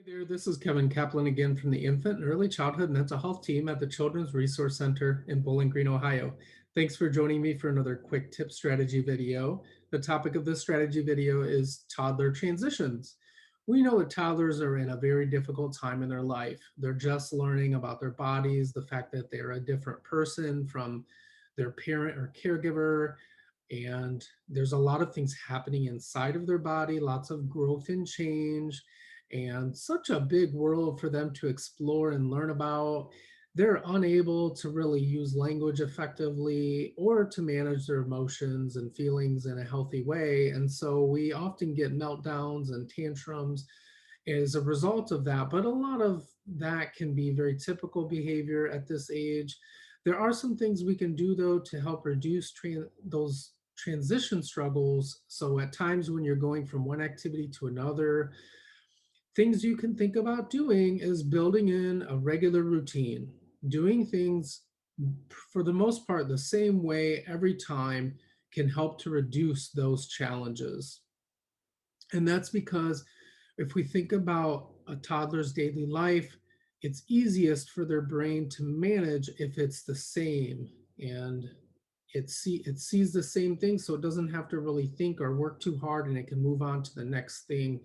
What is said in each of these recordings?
Hey there, this is Kevin Kaplan again from the Infant and Early Childhood Mental Health Team at the Children's Resource Center in Bowling Green, Ohio. Thanks for joining me for another quick tip strategy video. The topic of this strategy video is toddler transitions. We know that toddlers are in a very difficult time in their life. They're just learning about their bodies, the fact that they're a different person from their parent or caregiver, and there's a lot of things happening inside of their body, lots of growth and change, and such a big world for them to explore and learn about. They're unable to really use language effectively or to manage their emotions and feelings in a healthy way. And so we often get meltdowns and tantrums as a result of that. But a lot of that can be very typical behavior at this age. There are some things we can do, though, to help reduce those transition struggles. So at times when you're going from one activity to another, things you can think about doing is building in a regular routine, doing things for the most part the same way every time can help to reduce those challenges. And that's because if we think about a toddler's daily life, it's easiest for their brain to manage if it's the same, and it sees the same thing, so it doesn't have to really think or work too hard, and it can move on to the next thing,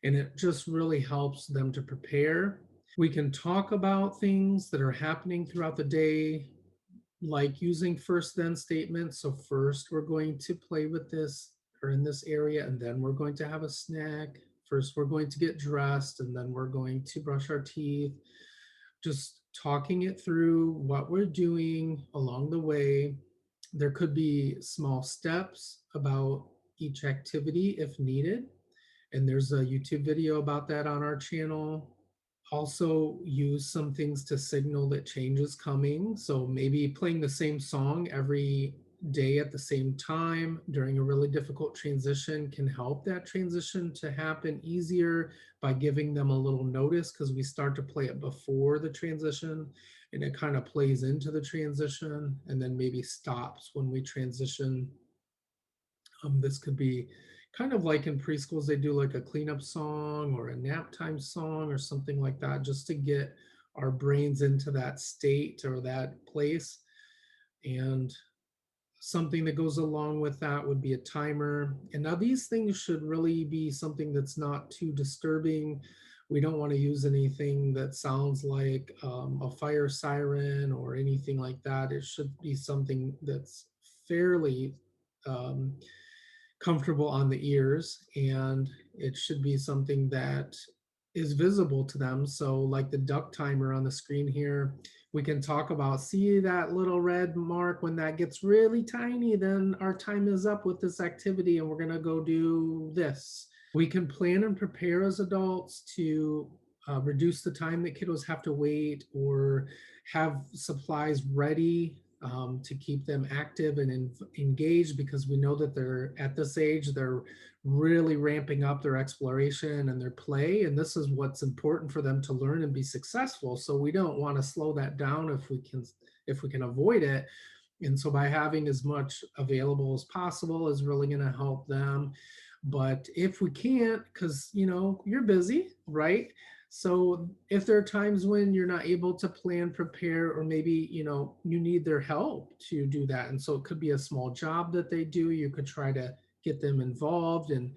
and it just really helps them to prepare. We can talk about things that are happening throughout the day, like using first then statements. So first we're going to play with this or in this area, and then we're going to have a snack. First we're going to get dressed, and then we're going to brush our teeth. Just talking it through what we're doing along the way. There could be small steps about each activity if needed, and there's a YouTube video about that on our channel. Also use some things to signal that change is coming. So maybe playing the same song every day at the same time during a really difficult transition can help that transition to happen easier by giving them a little notice, because we start to play it before the transition and it kind of plays into the transition and then maybe stops when we transition. This could be kind of like in preschools, they do like a cleanup song or a nap time song or something like that, just to get our brains into that state or that place. And something that goes along with that would be a timer. And now these things should really be something that's not too disturbing. We don't want to use anything that sounds like a fire siren or anything like that. It should be something that's fairly um, comfortable on the ears, and it should be something that is visible to them. So like the duck timer on the screen here, we can talk about, see that little red mark? When that gets really tiny, then our time is up with this activity and we're going to go do this. We can plan and prepare as adults to reduce the time that kiddos have to wait, or have supplies ready to keep them active and engaged, because we know that they're at this age, they're really ramping up their exploration and their play, and this is what's important for them to learn and be successful. So we don't want to slow that down if we can avoid it. And so by having as much available as possible is really going to help them. But if we can't, because you're busy, right? So if there are times when you're not able to plan, prepare, or maybe you need their help to do that, and so it could be a small job that they do, you could try to get them involved in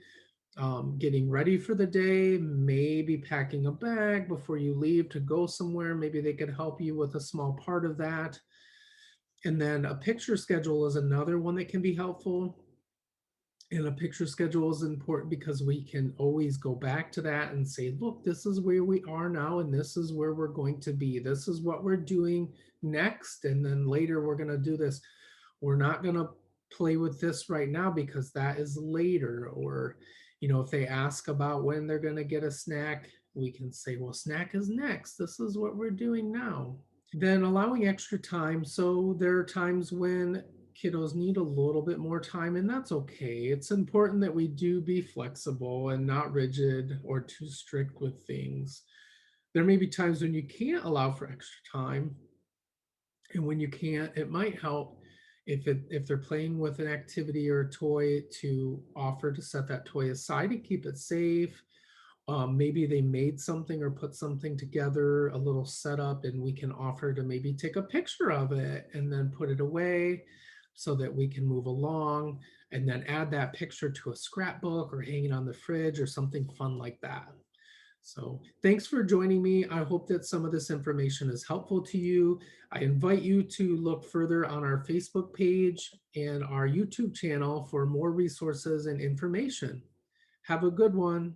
getting ready for the day, maybe packing a bag before you leave to go somewhere. Maybe they could help you with a small part of that. And then a picture schedule is another one that can be helpful. And a picture schedule is important because we can always go back to that and say, look, this is where we are now, and this is where we're going to be. This is what we're doing next. And then later we're going to do this. We're not going to play with this right now because that is later. Or, if they ask about when they're going to get a snack, we can say, well, snack is next. This is what we're doing now. Then allowing extra time. So there are times when kiddos need a little bit more time, and that's okay. It's important that we do be flexible and not rigid or too strict with things. There may be times when you can't allow for extra time, and when you can't, it might help if they're playing with an activity or a toy, to offer to set that toy aside and keep it safe, Maybe they made something or put something together, a little setup, and we can offer to maybe take a picture of it and then put it away so that we can move along and then add that picture to a scrapbook or hang it on the fridge or something fun like that. So, thanks for joining me. I hope that some of this information is helpful to you. I invite you to look further on our Facebook page and our YouTube channel for more resources and information. Have a good one.